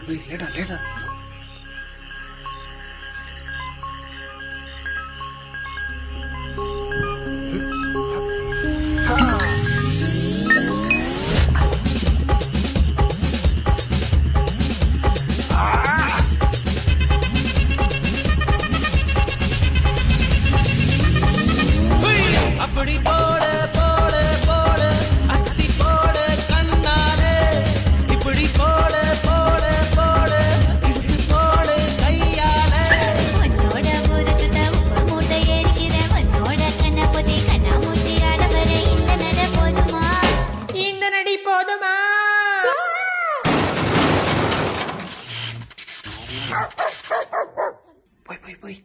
லேடா லேடா. அப்படி போட போட போட அஸ்தி போட கண்ணாலே இப்படி போட போட போட இழுத்து போட கையாலே உன்னோட ஊருக்கு உப்பு மூட்டை ஏறிக்கிறேன் உன்னோட கண்ணை பொத்தி கண்ணா மூட்டி ஆடவர இந்த நட போதுமா இந்த நடி போதுமா போய் போய் போய்.